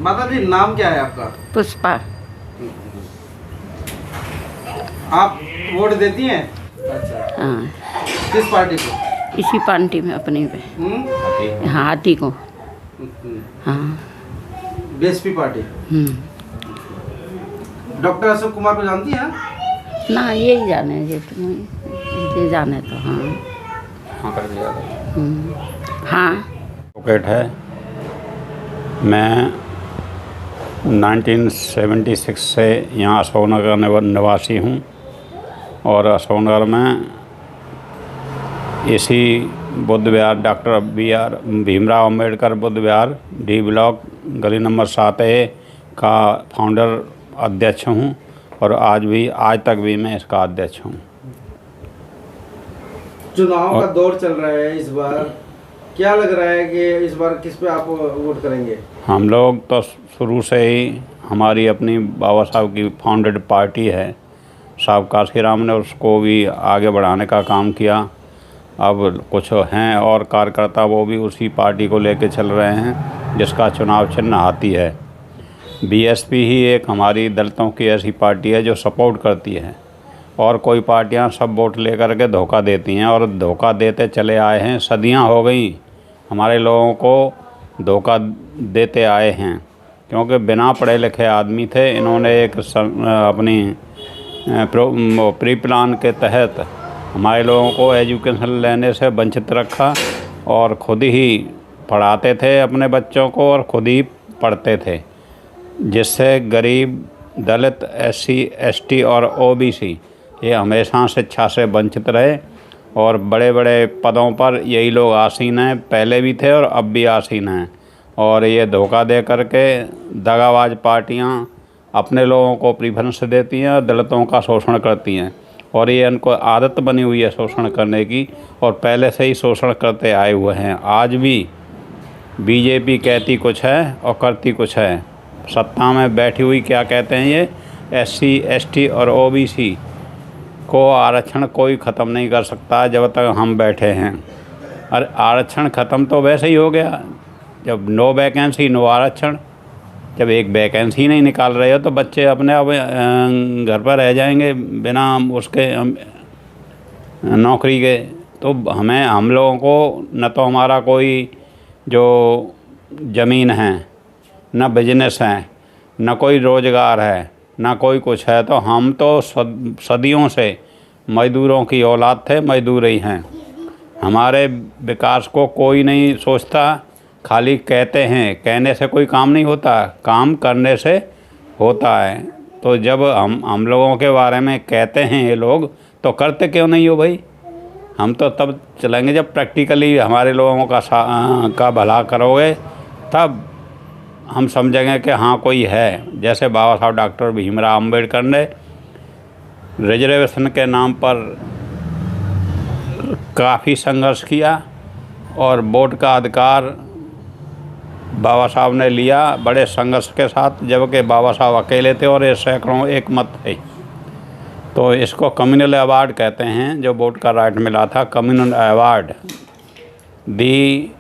माता जी नाम क्या है आपका? पुष्पा। आप वोट देती हैं? अच्छा, हाँ, किस पार्टी को? इसी पार्टी में अपनी पे। हाँ, हाथी को। हाँ। BSP party. Doctor Ashok Kumar को जानती हैं? ना, यही जाने ये ये जाने तो। हाँ हाँ कर दिया। हाँ। एडवोकेट है। मैं 1976 से यहाँ अशोकनगर निवासी हूँ और अशोकनगर में इसी बुद्ध विहार डॉक्टर भीमराव अम्बेडकर बुद्ध विहार डी ब्लॉक गली नंबर 7A का फाउंडर अध्यक्ष हूँ और आज तक भी मैं इसका अध्यक्ष हूँ। चुनाव का दौर चल रहा है इस बार, क्या लग रहा है कि इस बार किस पे आप वोट करेंगे? हम लोग तो शुरू से ही हमारी अपनी बाबा साहब की फाउंडेड पार्टी है। साहब काशीराम ने उसको भी आगे बढ़ाने का काम किया। अब कुछ हैं और कार्यकर्ता वो भी उसी पार्टी को लेके चल रहे हैं जिसका चुनाव चिन्ह हाथी है। बीएसपी ही एक हमारी दलितों की ऐसी पार्टी है जो सपोर्ट करती है और कोई पार्टियां सब वोट लेकर के धोखा देती हैं और धोखा देते चले आए हैं। सदियां हो गई हमारे लोगों को धोखा देते आए हैं क्योंकि बिना पढ़े लिखे आदमी थे। इन्होंने एक अपनी प्री प्लान के तहत हमारे लोगों को एजुकेशन लेने से वंचित रखा और खुद ही पढ़ाते थे अपने बच्चों को और खुद ही पढ़ते थे, जिससे गरीब, दलित, SC, ST और OBC ये हमेशा शिक्षा से वंचित रहे और बड़े बड़े पदों पर यही लोग आसीन हैं, पहले भी थे और अब भी आसीन हैं। और ये धोखा दे करके दगाबाज पार्टियां अपने लोगों को प्रीफरेंस देती हैं और दलितों का शोषण करती हैं और ये इनको आदत बनी हुई है शोषण करने की और पहले से ही शोषण करते आए हुए हैं। आज भी बीजेपी कहती कुछ है और करती कुछ है। सत्ता में बैठी हुई क्या कहते हैं ये SC, ST और OBC को आरक्षण कोई ख़त्म नहीं कर सकता जब तक हम बैठे हैं। अरे आरक्षण ख़त्म तो वैसे ही हो गया जब नो वैकेंसी नो आरक्षण। जब एक वैकेंसी नहीं निकाल रहे हो तो बच्चे अपने अब घर पर रह जाएंगे बिना उसके नौकरी के। तो हम लोगों को न तो हमारा कोई जो ज़मीन है, न बिजनेस है, न कोई रोज़गार है, ना कोई कुछ है। तो हम तो सदियों से मज़दूरों की औलाद थे, मज़दूर ही हैं। हमारे विकास को कोई नहीं सोचता, खाली कहते हैं। कहने से कोई काम नहीं होता, काम करने से होता है। तो जब हम लोगों के बारे में कहते हैं ये लोग तो करते क्यों नहीं हो भाई? हम तो तब चलेंगे जब प्रैक्टिकली हमारे लोगों का भला करोगे, तब हम समझेंगे कि हाँ कोई है। जैसे बाबा साहब डॉक्टर भीमराव अम्बेडकर ने रिजर्वेशन के नाम पर काफ़ी संघर्ष किया और वोट का अधिकार बाबा साहब ने लिया बड़े संघर्ष के साथ, जबकि बाबा साहब अकेले थे और ये सैकड़ों एक मत थे। तो इसको कम्युनल अवार्ड कहते हैं जो वोट का राइट मिला था। Communal award, the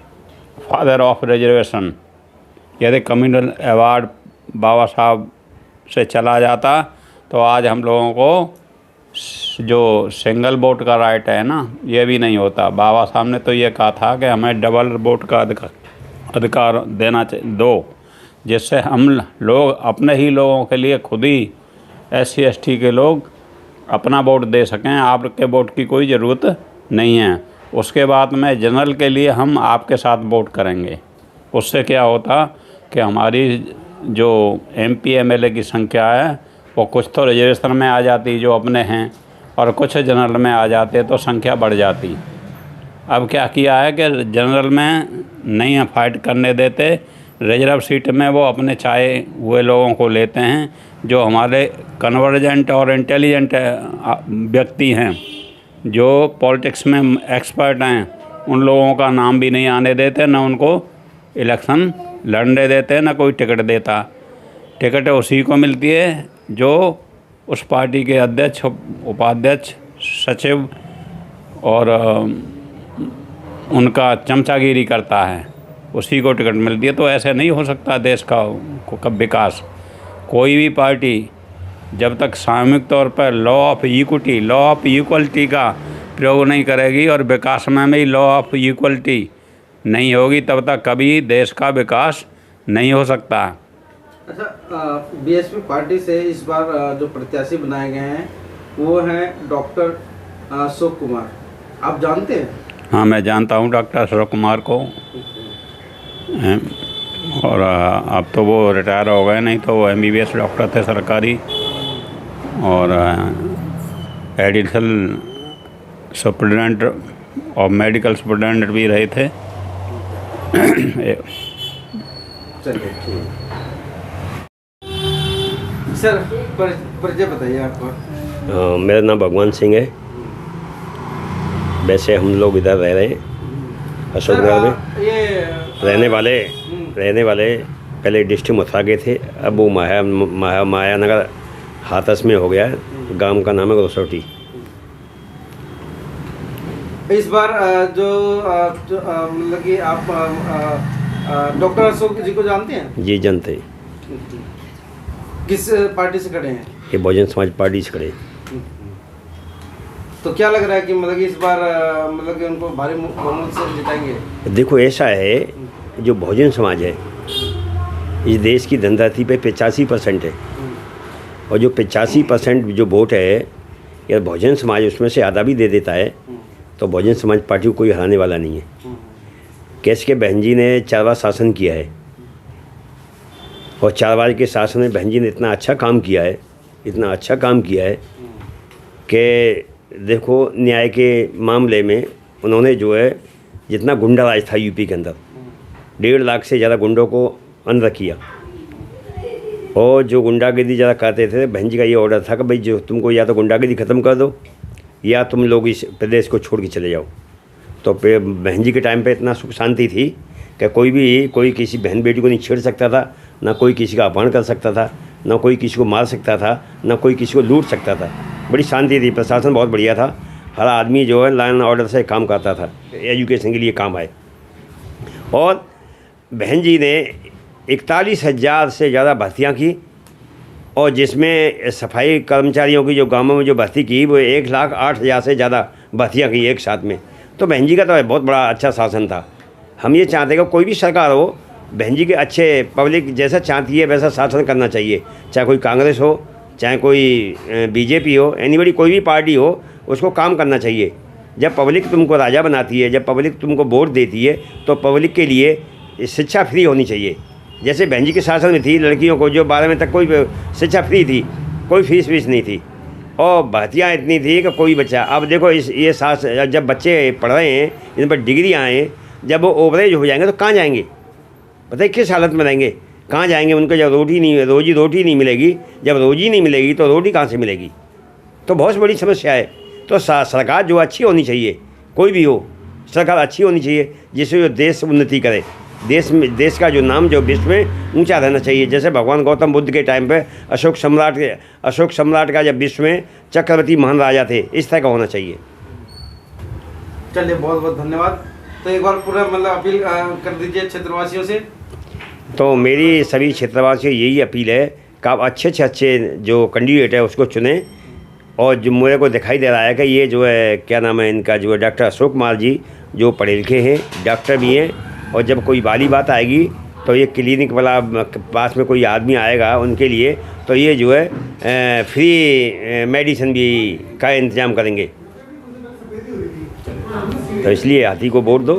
father of reservation. यदि कम्युनल अवार्ड बाबा साहब से चला जाता तो आज हम लोगों को जो सिंगल वोट का राइट है ना, ये भी नहीं होता। बाबा साहब ने तो ये कहा था कि हमें डबल वोट का अधिकार देना दो, जिससे हम लोग अपने ही लोगों के लिए खुद ही SC, ST के लोग अपना वोट दे सकें। आपके वोट की कोई ज़रूरत नहीं है। उसके बाद में जनरल के लिए हम आपके साथ वोट करेंगे। उससे क्या होता कि हमारी जो MP MLA की संख्या है वो कुछ तो रिजर्वेशन में आ जाती जो अपने हैं और कुछ जनरल में आ जाते तो संख्या बढ़ जाती। अब क्या किया है कि जनरल में नहीं फाइट करने देते, रिजर्व सीट में वो अपने चाहे हुए लोगों को लेते हैं जो हमारे कन्वर्जेंट और इंटेलिजेंट व्यक्ति हैं, जो पॉलिटिक्स में एक्सपर्ट हैं। उन लोगों का नाम भी नहीं आने देते, न उनको इलेक्शन लड़ने देते, न कोई टिकट देता। टिकट उसी को मिलती है जो उस पार्टी के अध्यक्ष, उपाध्यक्ष, सचिव और उनका चमचागिरी करता है। उसी को टिकट मिलती है। तो ऐसे नहीं हो सकता देश का विकास। कोई भी पार्टी जब तक सामूहिक तौर पर law of equity, law of equality का प्रयोग नहीं करेगी और विकास में भी लॉ ऑफ इक्वलिटी नहीं होगी, तब तक कभी देश का विकास नहीं हो सकता। अच्छा, बीएसपी पार्टी से इस बार जो प्रत्याशी बनाए गए हैं वो हैं डॉक्टर अशोक कुमार, आप जानते हैं? हाँ, मैं जानता हूँ डॉक्टर अशोक कुमार को। और अब तो वो रिटायर हो गए, नहीं तो वो MBBS डॉक्टर थे सरकारी, और एडिशनल सुप्रिटेंडेंट और मेडिकल सुप्रिटेंडेंट भी रहे थे। चलिए ठीक। सर परिचय बताइए आपका। मेरा नाम भगवान सिंह है। वैसे हम लोग इधर रह रहे हैं अशोकनगर में। ये रहने वाले पहले डिस्ट्रिक्ट मथुरा के थे, अब वो मायानगर हाथरस में हो गया है। गांव का नाम है रोसौटी। इस बार जो मतलब कि आप डॉक्टर अशोक जी को जानते हैं? जी जानते हैं। किस पार्टी से खड़े हैं? ये बहुजन समाज पार्टी से खड़े। तो क्या लग रहा है कि मतलब कि इस बार मतलब कि उनको भारी बहुमत से जिताएंगे? देखो, ऐसा है, जो बहुजन समाज है इस देश की धनराशि पे 85% है, और जो 85% जो वोट है या बहुजन समाज उसमें से आधा भी दे देता है तो बहुजन समाज पार्टी को कोई हराने वाला नहीं है। कैसे के बहन जी ने 4 बार शासन किया है, और 4 बार के शासन में बहन जी ने इतना अच्छा काम किया है कि देखो, न्याय के मामले में उन्होंने जो है जितना गुंडा राज था यूपी के अंदर, 1.5 लाख से ज़्यादा गुंडों को अंदर किया। और जो गुंडागर्दी ज़्यादा करते थे, बहन जी का ये ऑर्डर था कि भाई जो तुमको या तो गुंडागर्दी ख़त्म कर दो या तुम लोग इस प्रदेश को छोड़ के चले जाओ। तो बहन जी के टाइम पे इतना सुख शांति थी कि कोई किसी बहन बेटी को नहीं छेड़ सकता था, ना कोई किसी का अपहरण कर सकता था, ना कोई किसी को मार सकता था, ना कोई किसी को लूट सकता था। बड़ी शांति थी, प्रशासन बहुत बढ़िया था, हर आदमी जो है लाइन ऑर्डर से काम करता था, एजुकेशन के लिए काम आए। और बहन जी ने 41,000 से ज़्यादा भर्तियाँ की, और जिसमें सफाई कर्मचारियों की जो गाँवों में जो भर्ती की वो 1,08,000 से ज़्यादा भर्तियाँ की एक साथ में। तो बहन जी का तो बहुत बड़ा अच्छा शासन था। हम ये चाहते हैं कि कोई भी सरकार हो, बहन जी के अच्छे पब्लिक जैसा चाहती है वैसा शासन करना चाहिए, चाहे कोई कांग्रेस हो, चाहे कोई बीजेपी हो, एनीबडी कोई भी पार्टी हो, उसको काम करना चाहिए। जब पब्लिक तुमको राजा बनाती है, जब पब्लिक तुमको वोट देती है, तो पब्लिक के लिए शिक्षा फ्री होनी चाहिए। जैसे बहन जी के शासन में थी, लड़कियों को जो 12वीं तक कोई शिक्षा फ्री थी, कोई फीस नहीं थी, और भर्तियाँ इतनी थी कि कोई बच्चा, अब देखो जब बच्चे पढ़ रहे हैं, इन पर डिग्री आए, जब वो ओवरेज हो जाएंगे तो कहाँ जाएंगे? बताइए किस हालत में रहेंगे, कहाँ जाएंगे? उनको जब रोजी नहीं मिलेगी, जब रोजी नहीं मिलेगी तो रोटी कहाँ से मिलेगी? तो बहुत बड़ी समस्या है। तो सरकार जो अच्छी होनी चाहिए, कोई भी हो, सरकार अच्छी होनी चाहिए जिससे जो देश उन्नति करे, देश का जो नाम जो विश्व में ऊंचा रहना चाहिए। जैसे भगवान गौतम बुद्ध के टाइम पे अशोक सम्राट का जब विश्व में चक्रवर्ती महान राजा थे, इस तरह का होना चाहिए। चलिए, बहुत बहुत धन्यवाद। तो एक बार पूरा मतलब अपील कर दीजिए क्षेत्रवासियों से। तो मेरी सभी क्षेत्रवासियों यही अपील है कि आप अच्छे से अच्छे जो कैंडिडेट है उसको चुनें। और जो मेरे को दिखाई दे रहा है कि ये जो है, क्या नाम है इनका, जो है डॉक्टर अशोक कुमार जी, जो पढ़े लिखे हैं, डॉक्टर भी हैं, और जब कोई वाली बात आएगी तो ये क्लिनिक वाला पास में कोई आदमी आएगा उनके लिए, तो ये जो है फ्री मेडिसिन भी का इंतज़ाम करेंगे। तो इसलिए हाथी को वोट दो।